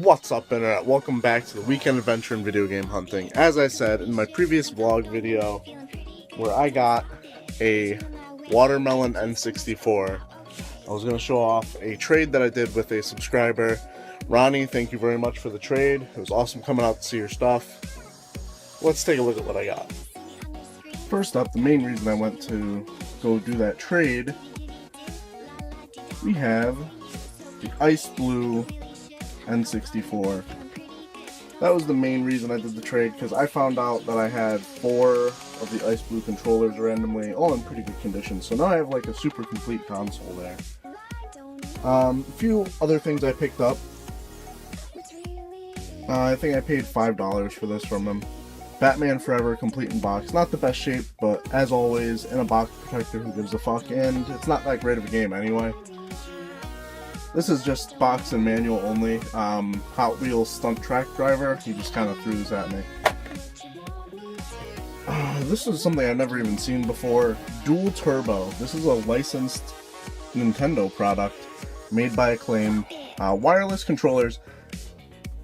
What's up, Internet? Welcome back to the weekend adventure in video game hunting. As I said in my previous vlog video, where I got a watermelon N64, I was going to show off a trade that I did with a subscriber. Ronnie, thank you very much for the trade. It was awesome coming out to see your stuff. Let's take a look at what I got. First up, the main reason I went to go do that trade, we have the ice blue N64. That was the main reason I did the trade, because I found out that I had 4 of the ice blue controllers randomly, all in pretty good condition. So now I have like a super complete console there. A few other things I picked up. I think I paid $5 for this from him. Batman Forever complete in box. Not the best shape, but as always, in a box protector, who gives a fuck, and it's not that great of a game anyway. This is just box and manual only. Hot Wheels stunt track driver. He just kind of threw this at me. This is something I've never even seen before. Dual Turbo. This is a licensed Nintendo product made by Acclaim. Wireless controllers.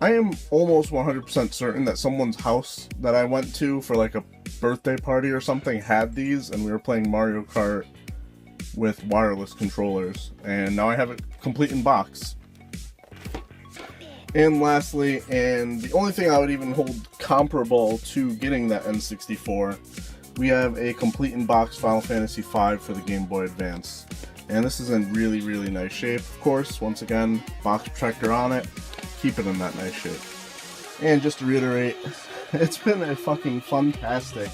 I am almost 100% certain that someone's house that I went to for like a birthday party or something had these, and we were playing Mario Kart with wireless controllers, and now I have it complete in box. And lastly, and the only thing I would even hold comparable to getting that N64, we have a complete in box Final Fantasy V for the Game Boy Advance, and this is in really, really nice shape. Of course, once again, box protector on it, keep it in that nice shape. And just to reiterate, it's been a fucking fantastic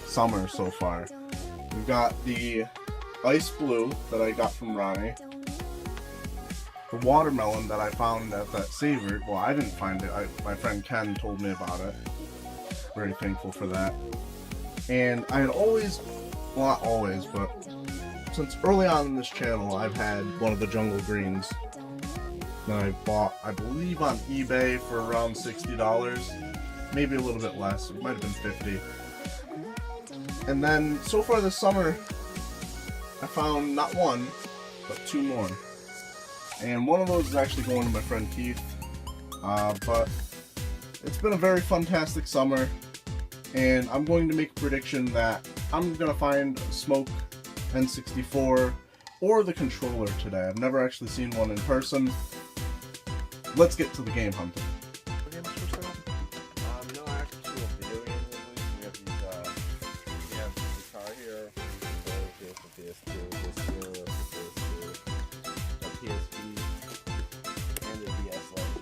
summer so far. We've got the ice blue that I got from Ronnie, the watermelon that I found at that Savored. Well, I didn't find it, my friend Ken told me about it. Very thankful for that. And I had always, well, not always, but since early on in this channel, I've had one of the jungle greens that I bought, I believe, on eBay for around $60, maybe a little bit less. It might have been $50. And then so far this summer, I found not one, but 2 more. And one of those is actually going to my friend Keith. But it's been a very fantastic summer, and I'm going to make a prediction that I'm going to find a Smoke N64 or the controller today. I've never actually seen one in person. Let's get to the game hunting. No actual video games. We have these, we have the car here. Here's the PS2, this here, the PS2, the PSP, and the DS Lite.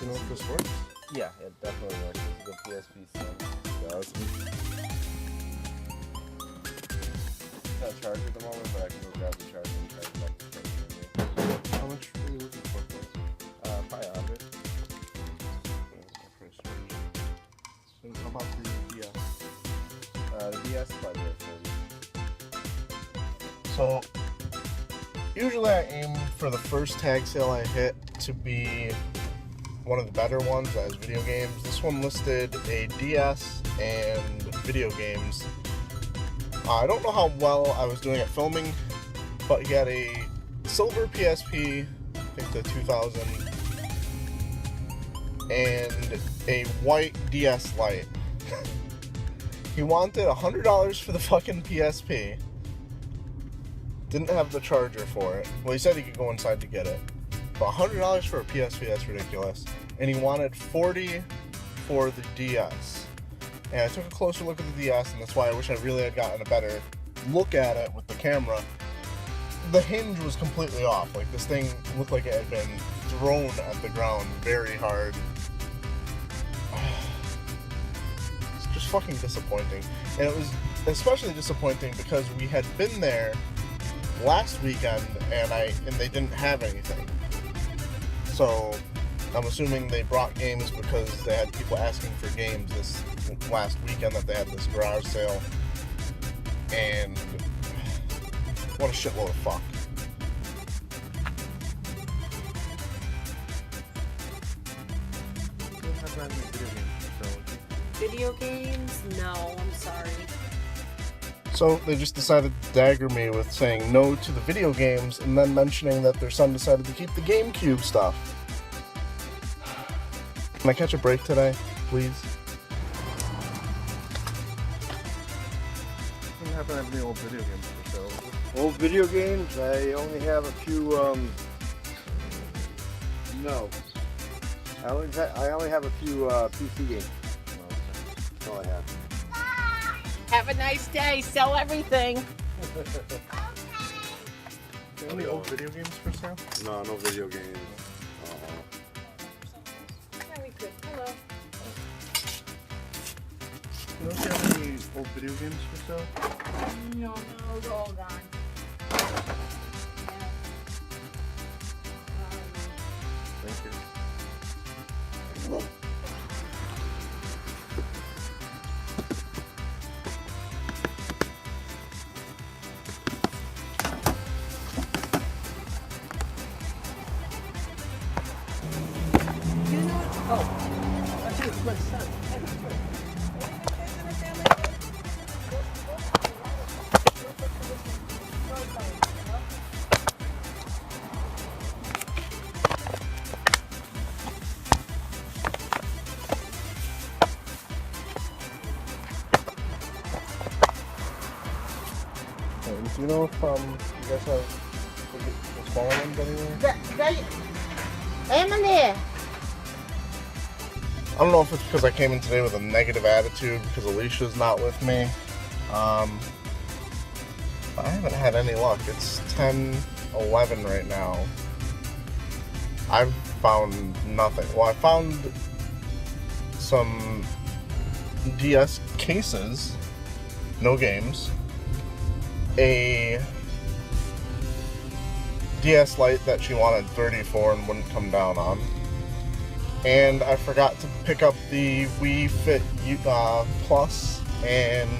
You know if this works? Yeah, it definitely works. This is the PSP does. It's not charged at the moment, but I can go grab the charger and charge it up to charge it. How much are you looking for? Probably 100. And how about the DS? The DS probably at 40. So, usually I aim for the first tag sale I hit to be one of the better ones as video games. This one listed a DS and video games. I don't know how well I was doing at filming, but he had a silver PSP, I think the 2000, and a white DS Lite. He wanted $100 for the fucking PSP. Didn't have the charger for it. Well, he said he could go inside to get it. But $100 for a PSP, that's ridiculous. And he wanted $40 for the DS. And I took a closer look at the DS, and that's why I wish I really had gotten a better look at it with the camera. The hinge was completely off. Like, this thing looked like it had been thrown at the ground very hard. It's just fucking disappointing. And it was especially disappointing because we had been there last weekend and they didn't have anything. So I'm assuming they brought games because they had people asking for games this last weekend that they had this garage sale. And what a shitload of fuck. Video games? No, I'm sorry. So they just decided to dagger me with saying no to the video games and then mentioning that their son decided to keep the GameCube stuff. Can I catch a break today, please? What happened to any old video games for sale? Old video games, I only have a few, no. I only have a few, PC games. That's all I have. Have a nice day. Sell everything. Any old video games for sale? No, no video games. Very good. Hello. You don't have any old video games for sale? No, they're all gone. Thank you. Do you know if you guys have the smaller ones anywhere? Emily. I don't know if it's because I came in today with a negative attitude because Alicia's not with me. But I haven't had any luck. It's 10:11 right now. I've found nothing. Well, I found some DS cases, no games, a DS Lite that she wanted 30 for and wouldn't come down on. And I forgot to pick up the Wii Fit Plus and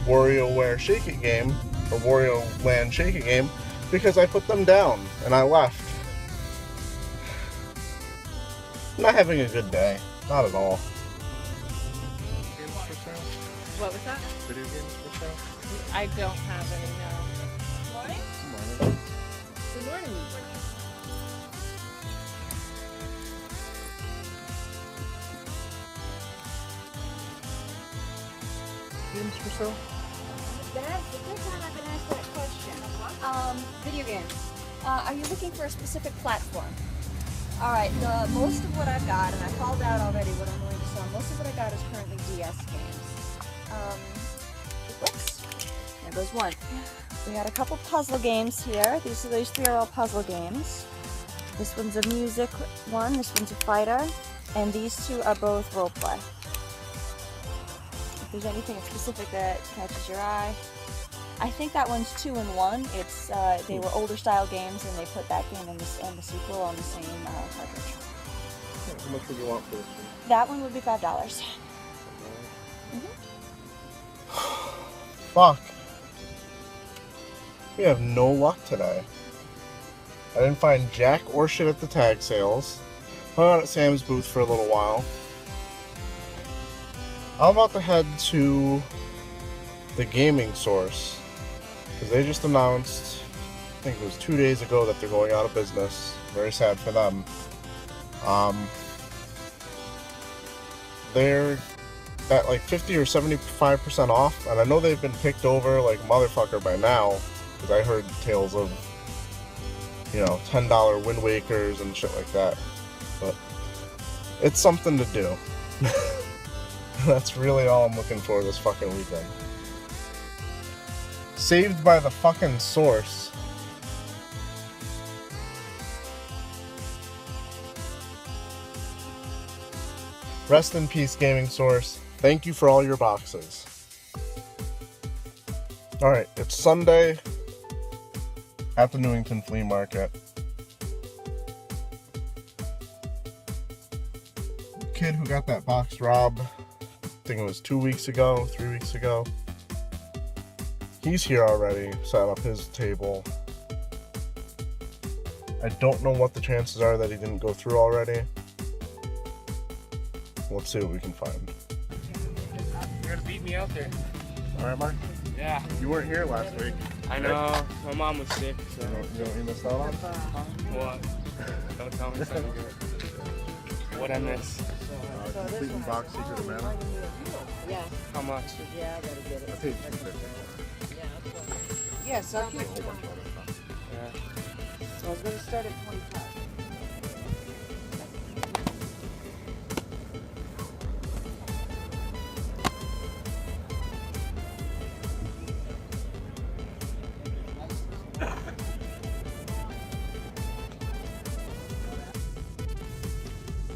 WarioWare Shake It game, or Wario Land Shake It game, because I put them down and I left. Not having a good day. Not at all. Games for sale? What was that? Video games for sale? I don't have any, no. Morning? Morning. Good morning. Games for sale? That's the first time I've been asked that question. Video games. Are you looking for a specific platform? Alright, most of what I've got, and I called out already what I'm going to sell, most of what I got is currently DS games. Whoops. There goes one. We got a couple puzzle games here. These three are all puzzle games. This one's a music one, this one's a fighter, and these two are both role play. If there's anything specific that catches your eye. I think that one's 2-in-1. It's they were older style games, and they put that game and the sequel on the same cartridge. How much would you want for this one? That one would be $5. Fuck. We have no luck today. I didn't find jack or shit at the tag sales. Hung out at Sam's booth for a little while. I'm about to head to the gaming source, because they just announced, I think it was 2 days ago, that they're going out of business. Very sad for them. They're at like 50 or 75% off, and I know they've been picked over like motherfucker by now, because I heard tales of, you know, $10 Wind Wakers and shit like that. But it's something to do. That's really all I'm looking for this fucking weekend. Saved by the fucking source. Rest in peace, Gaming Source. Thank you for all your boxes. Alright, it's Sunday at the Newington Flea Market. Kid who got that box robbed, I think it was 2 weeks ago, 3 weeks ago. He's here already, set up his table. I don't know what the chances are that he didn't go through already. Let's see what we can find. You're gonna beat me out there. All right, Mark. Yeah, You weren't here last week. I know. My mom was sick, so. You know what you missed out on? What? Don't tell me something. What I miss? Complete box Secret of Mana. How much? I paid $250. Yes, okay. A whole bunch of other stuff. Yeah. So I was going to start at 25.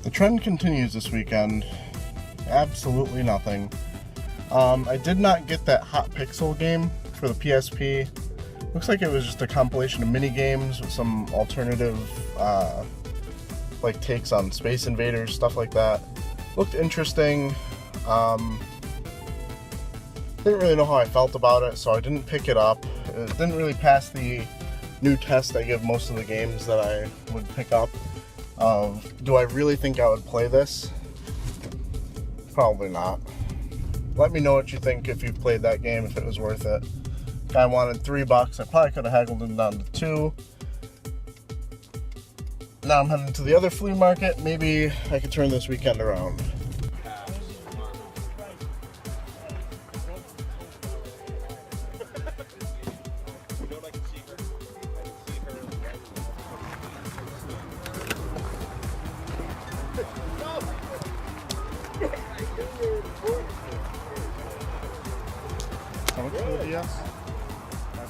The trend continues this weekend. Absolutely nothing. I did not get that Hot Pixel game for the PSP. Looks like it was just a compilation of mini games with some alternative like takes on Space Invaders, stuff like that. Looked interesting. Didn't really know how I felt about it, so I didn't pick it up. It didn't really pass the new test I give most of the games that I would pick up. Do I really think I would play this? Probably not. Let me know what you think if you played that game, if it was worth it. Guy wanted $3. I probably could have haggled him down to $2. Now I'm heading to the other flea market. Maybe I could turn this weekend around. How much for the DS? $5?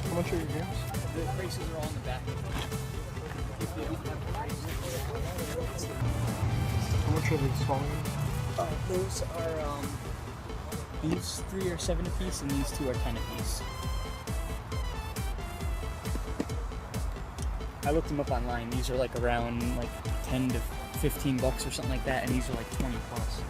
How much are your games? The prices are all in the back. How much are these small games? Those are, these 3 are 7 apiece and these 2 are 10 apiece. I looked them up online. These are like around like 10 to 15 bucks or something like that, and these are like 20 plus.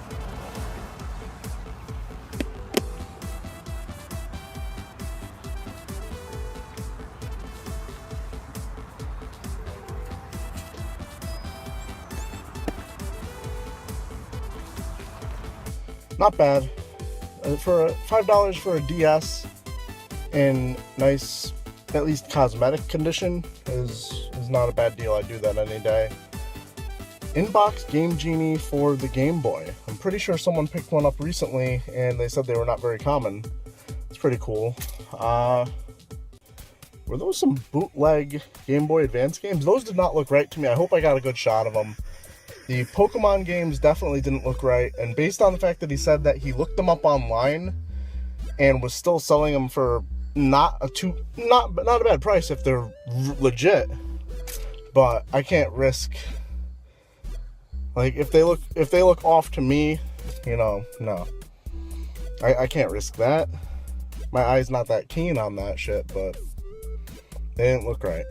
Not bad. For $5 for a DS in nice, at least cosmetic condition is not a bad deal. I'd do that any day. Inbox Game Genie for the Game Boy. I'm pretty sure someone picked one up recently and they said they were not very common. It's pretty cool. Were those some bootleg Game Boy Advance games? Those did not look right to me. I hope I got a good shot of them. The Pokemon games definitely didn't look right, and based on the fact that he said that he looked them up online and was still selling them for not a bad price if they're legit, but I can't risk, like, if they look off to me, you know, no, I can't risk that. My eye's not that keen on that shit, but they didn't look right.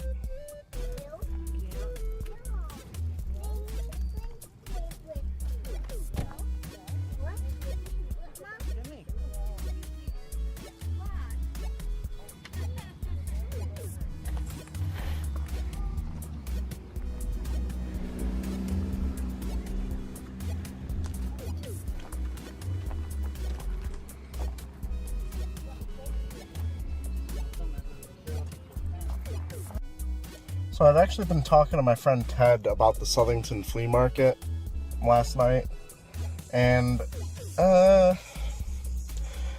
So I've actually been talking to my friend Ted about the Southington Flea Market last night, and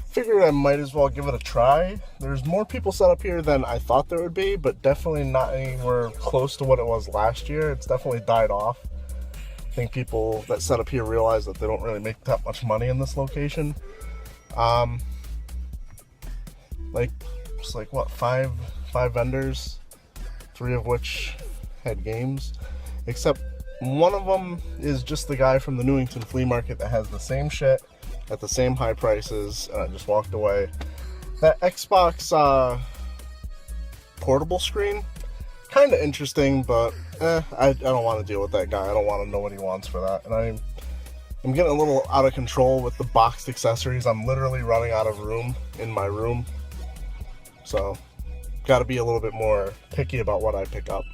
figured I might as well give it a try. There's more people set up here than I thought there would be, but definitely not anywhere close to what it was last year. It's definitely died off. I think people that set up here realize that they don't really make that much money in this location. Like what, five vendors, 3 of which had games, except one of them is just the guy from the Newington Flea Market that has the same shit at the same high prices, and I just walked away. That Xbox portable screen, kind of interesting, but I don't want to deal with that guy. I don't want to know what he wants for that. And I'm getting a little out of control with the boxed accessories. I'm literally running out of room in my room. So, got to be a little bit more picky about what I pick up.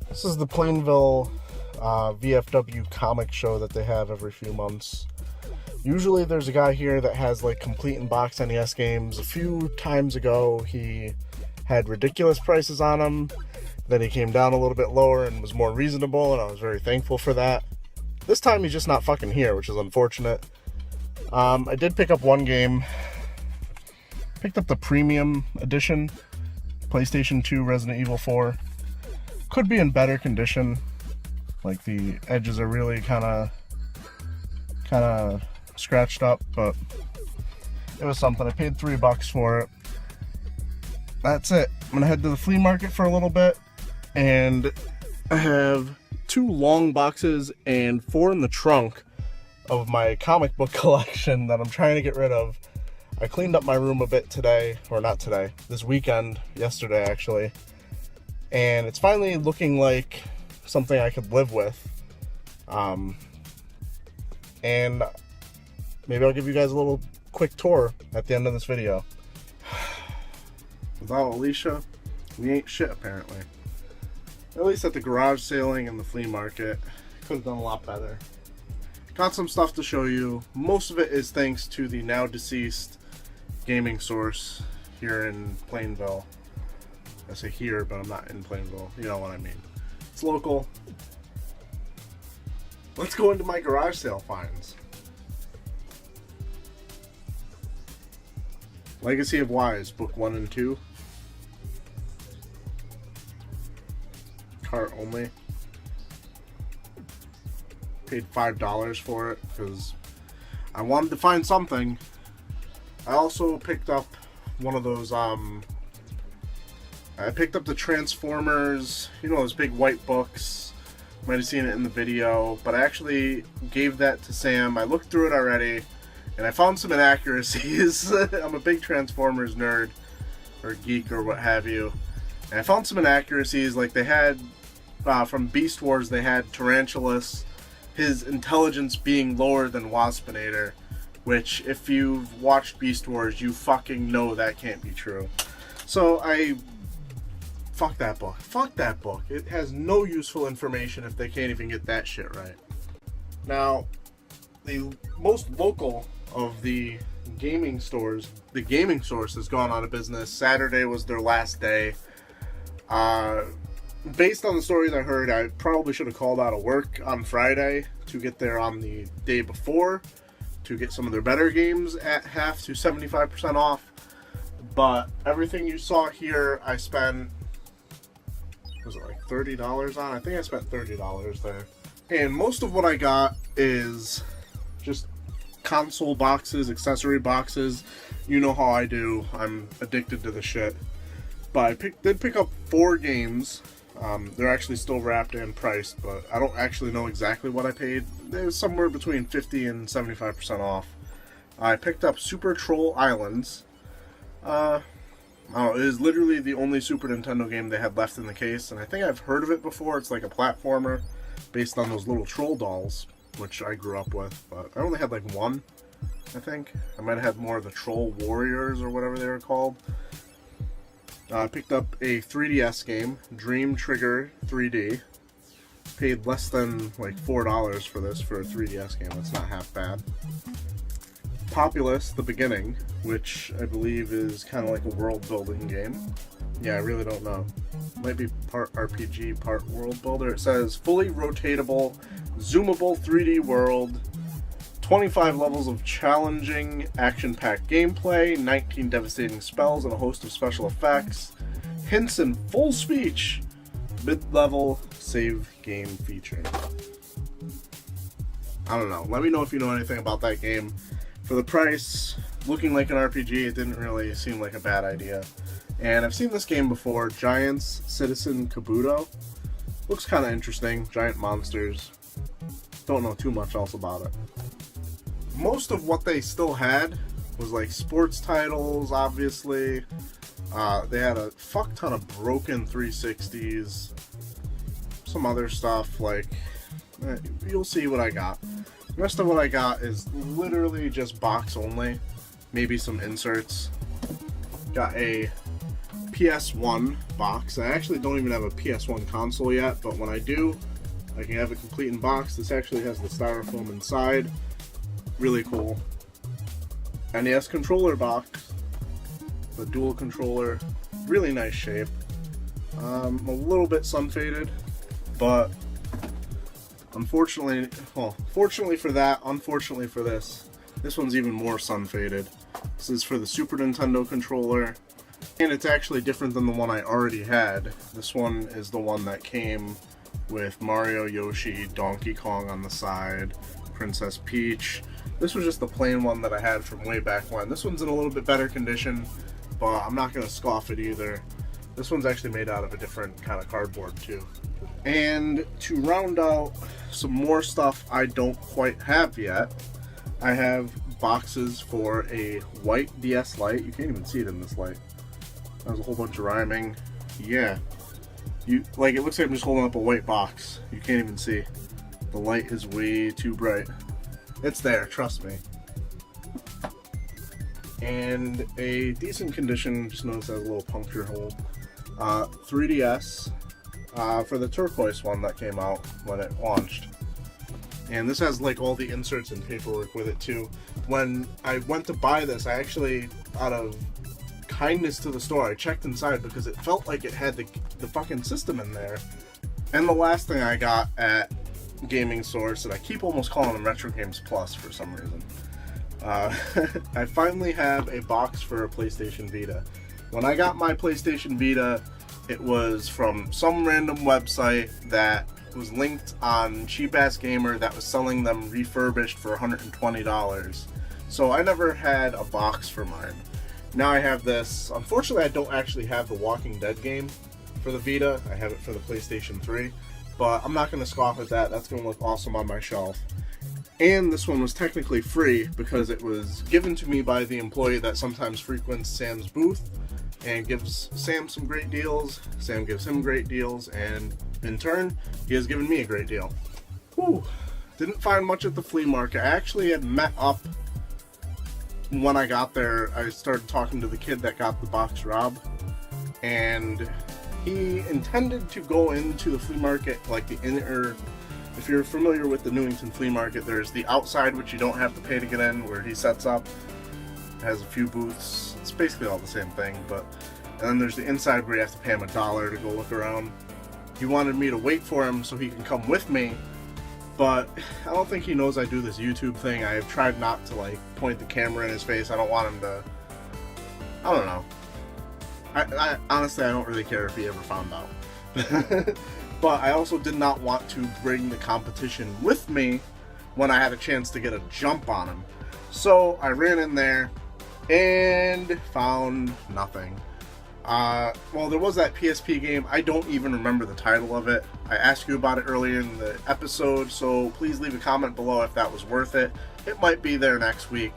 This is the Plainville VFW comic show that they have every few months. Usually there's a guy here that has like complete and box NES games. A few times ago he had ridiculous prices on them. Then he came down a little bit lower and was more reasonable, and I was very thankful for that. This time he's just not fucking here, which is unfortunate. I did pick up one game. Picked up the premium edition, PlayStation 2 Resident Evil 4. Could be in better condition. Like the edges are really kind of scratched up, but it was something. I paid $3 for it. That's it. I'm gonna head to the flea market for a little bit, and I have 2 long boxes and 4 in the trunk of my comic book collection that I'm trying to get rid of. I cleaned up my room a bit today, or not today, this weekend, yesterday actually. And it's finally looking like something I could live with. And maybe I'll give you guys a little quick tour at the end of this video. Without Alicia, we ain't shit apparently. At least at the garage sailing and the flea market. Could have done a lot better. Got some stuff to show you. Most of it is thanks to the now deceased gaming source here in Plainville. I say here, but I'm not in Plainville. You know what I mean. It's local. Let's go into my garage sale finds. Legacy of Wise, book 1 and 2. Cart only. Paid $5 for it because I wanted to find something. I also picked up one of those I picked up the Transformers, you know, those big white books. Might have seen it in the video, but I actually gave that to Sam. I looked through it already, and I found some inaccuracies. I'm a big Transformers nerd, or geek, or what have you. And I found some inaccuracies, like they had, from Beast Wars, they had Tarantulas, his intelligence being lower than Waspinator, which, if you've watched Beast Wars, you fucking know that can't be true. So fuck that book. Fuck that book. It has no useful information if they can't even get that shit right. Now, the most local of the gaming stores, the Gaming Source, has gone out of business. Saturday was their last day. Based on the stories I heard, I probably should have called out of work on Friday to get there on the day before to get some of their better games at half to 75% off. But everything you saw here, I spent, was it like $30 on? I think I spent $30 there. And most of what I got is just console boxes, accessory boxes. You know how I do. I'm addicted to the shit. But I did pick up 4 games. They're actually still wrapped and priced, but I don't actually know exactly what I paid. It was somewhere between 50 and 75% off. I picked up Super Troll Islands. It is literally the only Super Nintendo game they had left in the case, and I think I've heard of it before. It's like a platformer based on those little troll dolls, which I grew up with, but I only had like one, I think. I might have had more of the Troll Warriors or whatever they were called. I picked up a 3DS game, Dream Trigger 3D. Paid less than like $4 for this for a 3DS game. That's not half bad. Populous, The Beginning, which I believe is kind of like a world-building game. Yeah, I really don't know. Might be part RPG, part world builder. It says, fully rotatable, zoomable 3D world, 25 levels of challenging, action-packed gameplay, 19 devastating spells, and a host of special effects. Hints in full speech Mid-level save game feature. I don't know. Let me know if you know anything about that game. For the price, looking like an RPG, it didn't really seem like a bad idea. And I've seen this game before, Giants Citizen Kabuto. Looks kind of interesting, giant monsters. Don't know too much else about it. Most of what they still had was like sports titles, obviously. They had a fuck ton of broken 360s. Some other stuff, like, you'll see what I got. The rest of what I got is literally just box only. Maybe some inserts. Got a PS1 box. I actually don't even have a PS1 console yet, but when I do, I can have it complete in box. This actually has the styrofoam inside. Really cool. NES controller box. The dual controller. Really nice shape. A little bit sun faded, but unfortunately, well, fortunately for that, unfortunately for this one's even more sun faded. This is for the Super Nintendo controller, and it's actually different than the one I already had. This one is the one that came with Mario, Yoshi, Donkey Kong on the side, Princess Peach. This was just the plain one that I had from way back when. This one's in a little bit better condition, but I'm not going to scoff it either. This one's actually made out of a different kind of cardboard too. And to round out some more stuff I don't quite have yet, I have boxes for a white DS Lite. You can't even see it in this light. There's a whole bunch of rhyming. Yeah. It looks like I'm just holding up a white box. You can't even see. The light is way too bright. It's there, trust me. And a decent condition, just notice it has a little puncture hole. 3DS for the turquoise one that came out when it launched. And this has like all the inserts and paperwork with it too. When I went to buy this, I actually, out of kindness to the store, I checked inside because it felt like it had the fucking system in there. And the last thing I got at Gaming Source, and I keep almost calling them Retro Games Plus for some reason. I finally have a box for a PlayStation Vita. When I got my PlayStation Vita, it was from some random website that was linked on Cheap Ass Gamer that was selling them refurbished for $120. So I never had a box for mine. Now I have this. Unfortunately, I don't actually have the Walking Dead game for the Vita. I have it for the PlayStation 3. But I'm not going to scoff at that. That's going to look awesome on my shelf. And this one was technically free because it was given to me by the employee that sometimes frequents Sam's booth and gives Sam some great deals. Sam gives him great deals, and in turn, he has given me a great deal. Whew. Didn't find much at the flea market. I actually had met up when I got there. I started talking to the kid that got the box, Rob, and he intended to go into the flea market, like the inner. If you're familiar with the Newington flea market, there's the outside, which you don't have to pay to get in, where he sets up. It has a few booths. It's basically all the same thing, but and then there's the inside where you have to pay him $1 to go look around. He wanted me to wait for him so he can come with me, but I don't think he knows I do this YouTube thing. I've tried not to like point the camera in his face. I don't want him to. I don't know. I honestly, I don't really care if he ever found out. But I also did not want to bring the competition with me when I had a chance to get a jump on him. So I ran in there and found nothing. Well, there was that PSP game. I don't even remember the title of it. I asked you about it earlier in the episode, so please leave a comment below if that was worth it. It might be there next week.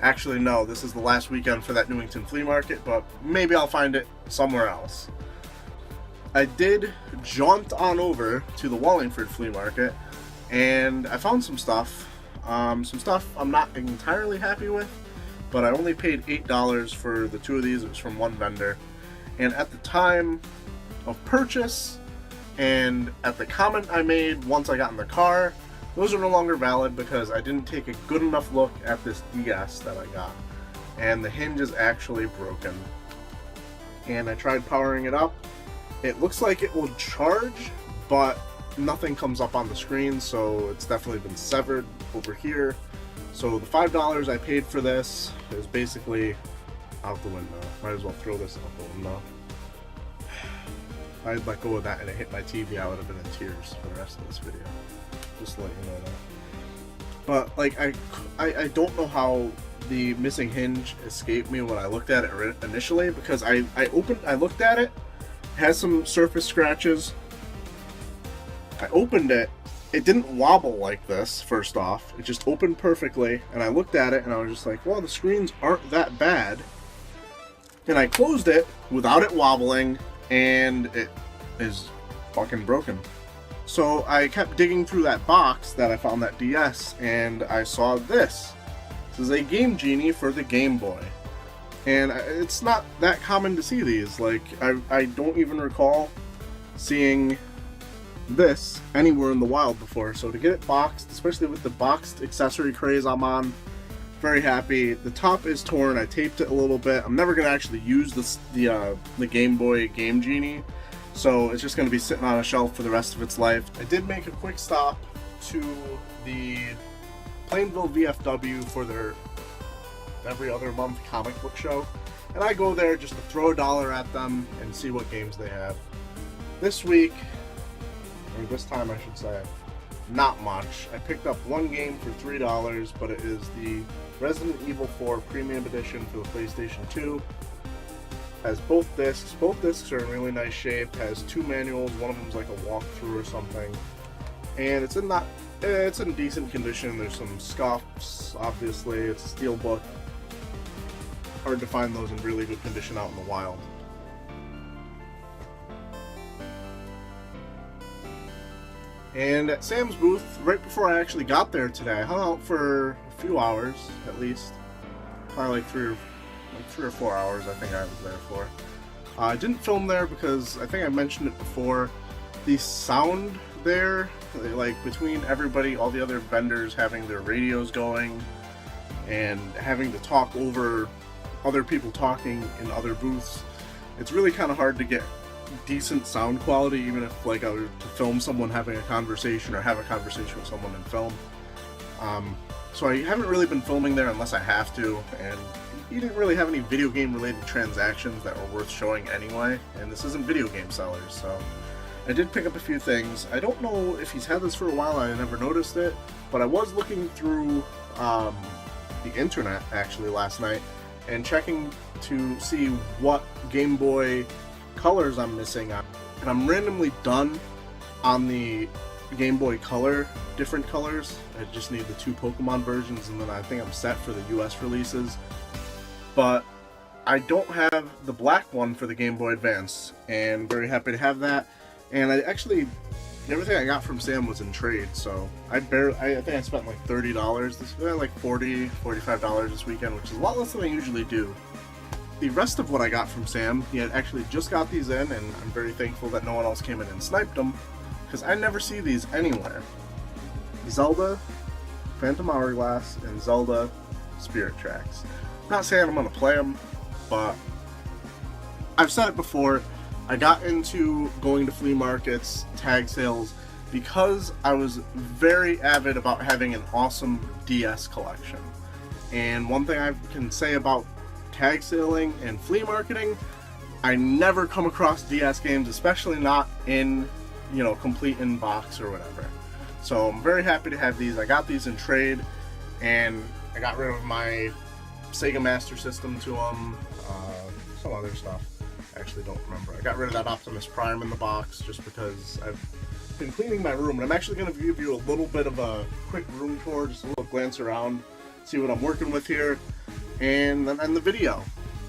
Actually, no, this is the last weekend for that Newington flea market, but maybe I'll find it somewhere else. I did jaunt on over to the Wallingford flea market, and I found some stuff. Some stuff I'm not entirely happy with, but I only paid $8 for the two of these. It was from one vendor. And at the time of purchase, and at the comment I made once I got in the car, those are no longer valid because I didn't take a good enough look at this DS that I got. And the hinge is actually broken. And I tried powering it up. It looks like it will charge, but nothing comes up on the screen, so it's definitely been severed over here. So the $5 I paid for this is basically out the window. Might as well throw this out the window. I had let go of that and it hit my TV, I would have been in tears for the rest of this video. Just to let you know that. But like I don't know how the missing hinge escaped me when I looked at it initially, because I looked at it, has some surface scratches. I opened it. It didn't wobble like this, first off. It just opened perfectly, and I looked at it and I was just like, well, the screens aren't that bad. And I closed it without it wobbling, and it is fucking broken. So I kept digging through that box that I found, that DS, and I saw this. This is a Game Genie for the Game Boy. And it's not that common to see these. Like, I don't even recall seeing this anywhere in the wild before. So to get it boxed, especially with the boxed accessory craze I'm on, very happy. The top is torn. I taped it a little bit. I'm never going to actually use the Game Boy Game Genie, so it's just going to be sitting on a shelf for the rest of its life. I did make a quick stop to the Plainville VFW for their every other month comic book show, and I go there just to throw $1 at them and see what games they have. This week, or this time I should say, not much. I picked up one game for $3, but it is the Resident Evil 4 Premium Edition for the PlayStation 2. Has both discs. Both discs are in really nice shape. Has 2 manuals. One of them's like a walkthrough or something. And it's in decent condition. There's some scuffs, obviously. It's a steelbook. Hard to find those in really good condition out in the wild. And at Sam's booth, right before I actually got there today, I hung out for a few hours, at least. Probably like three or 4 hours I think I was there for. I didn't film there because I think I mentioned it before. The sound there, like between everybody, all the other vendors having their radios going and having to talk over other people talking in other booths, it's really kind of hard to get decent sound quality, even if like I were to film someone having a conversation or have a conversation with someone in film. So I haven't really been filming there unless I have to, and you didn't really have any video game related transactions that were worth showing anyway, and this isn't Video Game Sellers, so I did pick up a few things. I don't know if he's had this for a while, I never noticed it, but I was looking through the internet actually last night and checking to see what Game Boy colors I'm missing on, and I'm randomly done on the Game Boy Color, different colors. I just need the 2 Pokemon versions, and then I think I'm set for the US releases. But I don't have the black one for the Game Boy Advance, and I'm very happy to have that. And I actually, everything I got from Sam was in trade, so I think I spent like $30 this, like $40, $45 this weekend, which is a lot less than I usually do. The rest of what I got from Sam, he had actually just got these in, and I'm very thankful that no one else came in and sniped them, because I never see these anywhere. Zelda, Phantom Hourglass, and Zelda Spirit Tracks. Not saying I'm going to play them, but I've said it before, I got into going to flea markets, tag sales, because I was very avid about having an awesome DS collection. And one thing I can say about tag selling and flea marketing, I never come across DS games, especially not in, you know, complete in box or whatever. So I'm very happy to have these. I got these in trade, and I got rid of my Sega Master System to them, some other stuff. I actually don't remember. I got rid of that Optimus Prime in the box just because I've been cleaning my room, and I'm actually going to give you a little bit of a quick room tour, just a little glance around, see what I'm working with here, and then end the video.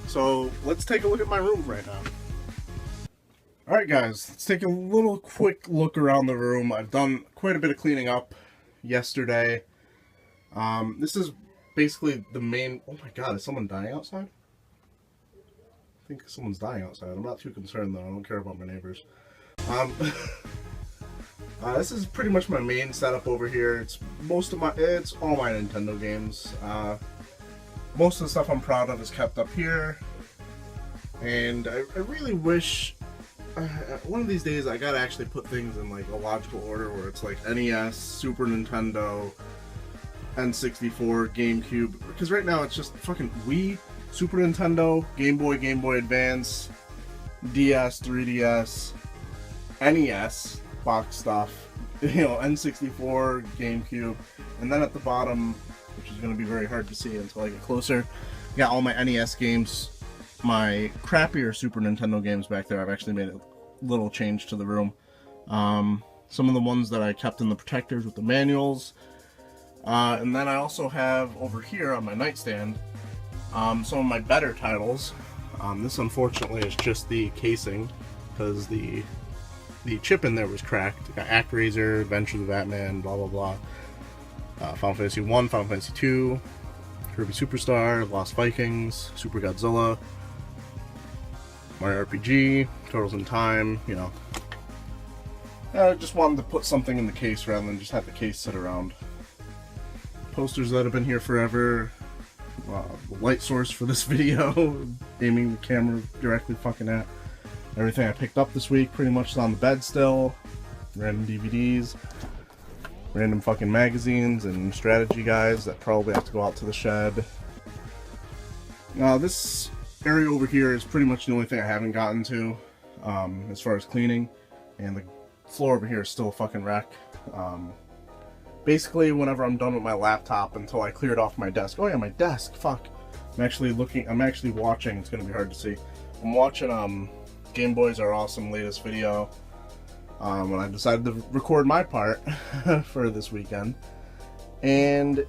So let's take a look at my room right now. Alright guys, let's take a little quick look around the room. I've done quite a bit of cleaning up yesterday. This is basically the main... Oh my god, is someone dying outside? I think someone's dying outside. I'm not too concerned though, I don't care about my neighbors. This is pretty much my main setup over here. It's all my Nintendo games. Most of the stuff I'm proud of is kept up here. And I really wish... one of these days I gotta actually put things in like a logical order where it's like NES, Super Nintendo, N64, GameCube, because right now it's just fucking Wii, Super Nintendo, Game Boy, Game Boy Advance, DS, 3DS, NES box stuff, you know, N64, GameCube, and then at the bottom, which is going to be very hard to see until I get closer, got all my NES games, my crappier Super Nintendo games back there. I've actually made a little change to the room. Some of the ones that I kept in the protectors with the manuals. And then I also have over here on my nightstand some of my better titles. This unfortunately is just the casing because the chip in there was cracked. Got ActRaiser, Adventures of Batman, blah blah blah. Final Fantasy 1, Final Fantasy 2, Kirby Superstar, Lost Vikings, Super Godzilla, Mario RPG, Turtles in Time, you know. I just wanted to put something in the case rather than just have the case sit around. Posters that have been here forever. The light source for this video, aiming the camera directly fucking at. Everything I picked up this week pretty much is on the bed still. Random DVDs, random fucking magazines and strategy guides that probably have to go out to the shed. Now this area over here is pretty much the only thing I haven't gotten to as far as cleaning, and the floor over here is still a fucking wreck. Basically, whenever I'm done with my laptop until I cleared off my desk. Oh yeah, my desk, fuck. I'm actually watching, it's gonna be hard to see. I'm watching Game Boys Are Awesome latest video. And I decided to record my part for this weekend. And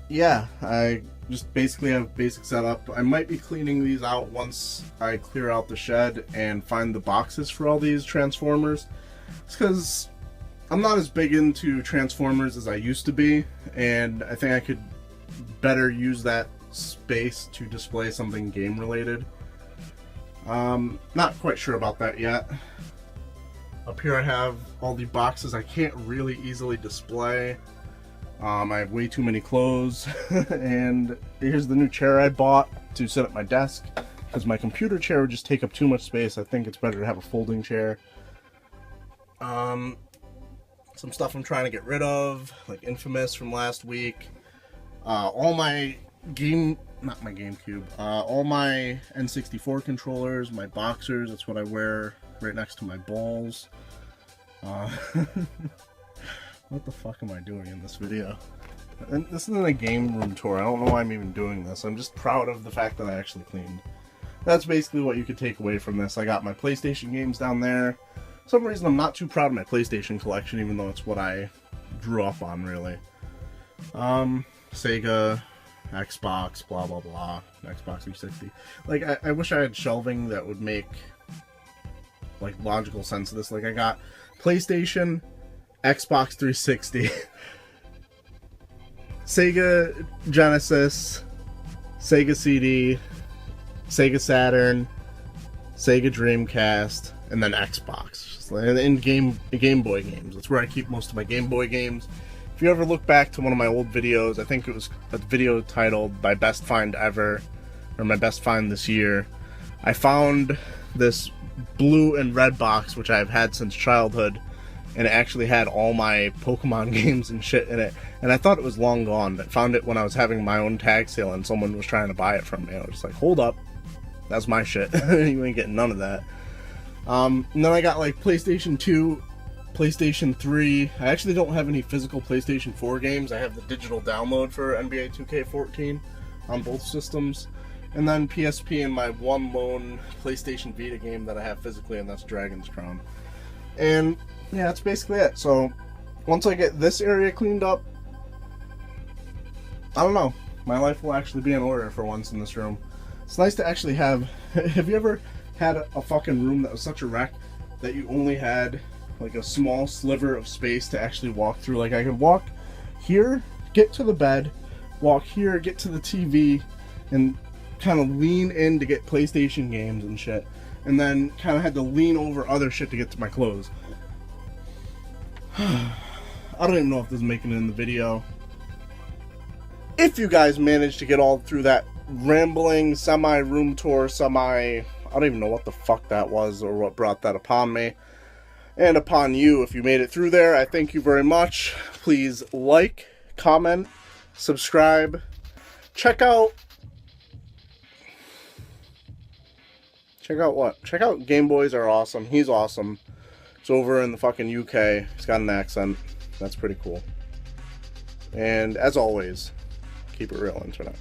yeah, I just basically have a basic setup. I might be cleaning these out once I clear out the shed and find the boxes for all these Transformers. It's because I'm not as big into Transformers as I used to be, and I think I could better use that space to display something game related. Not quite sure about that yet. Up here I have all the boxes I can't really easily display. I have way too many clothes. And here's the new chair I bought to sit at my desk, because my computer chair would just take up too much space. I think it's better to have a folding chair. Some stuff I'm trying to get rid of, like Infamous from last week. All my not my GameCube, all my N64 controllers, my boxers, that's what I wear right next to my balls. What the fuck am I doing in this video? And this isn't a game room tour. I don't know why I'm even doing this. I'm just proud of the fact that I actually cleaned. That's basically what you could take away from this. I got my PlayStation games down there. For some reason I'm not too proud of my PlayStation collection, even though it's what I grew up on, really. Sega, Xbox, blah blah blah, Xbox 360. Like, I wish I had shelving that would make like logical sense of this. Like, I got PlayStation, Xbox 360, Sega Genesis, Sega CD, Sega Saturn, Sega Dreamcast, and then Xbox. And Game Boy games. That's where I keep most of my Game Boy games. If you ever look back to one of my old videos, I think it was a video titled My Best Find Ever, or My Best Find This Year, I found this blue and red box, which I've had since childhood, and it actually had all my Pokemon games and shit in it. And I thought it was long gone. I found it when I was having my own tag sale and someone was trying to buy it from me. I was just like, hold up, that's my shit. You ain't getting none of that. And then I got like PlayStation 2, PlayStation 3. I actually don't have any physical PlayStation 4 games. I have the digital download for NBA 2K14 on both systems. And then PSP and my one lone PlayStation Vita game that I have physically, and that's Dragon's Crown. And yeah, that's basically it. So once I get this area cleaned up, I don't know, my life will actually be in order for once in this room. It's nice to actually have you ever had a fucking room that was such a wreck that you only had like a small sliver of space to actually walk through? Like, I could walk here, get to the bed, walk here, get to the TV, and kind of lean in to get PlayStation games and shit, and then kind of had to lean over other shit to get to my clothes. I don't even know if this is making it in the video. If you guys managed to get all through that rambling semi-room tour, I don't even know what the fuck that was or what brought that upon me. And upon you, if you made it through there, I thank you very much. Please like, comment, subscribe. Check out what? Check out Game Boys Are Awesome. He's awesome. It's over in the fucking UK. He's got an accent. That's pretty cool. And as always, keep it real, Internet.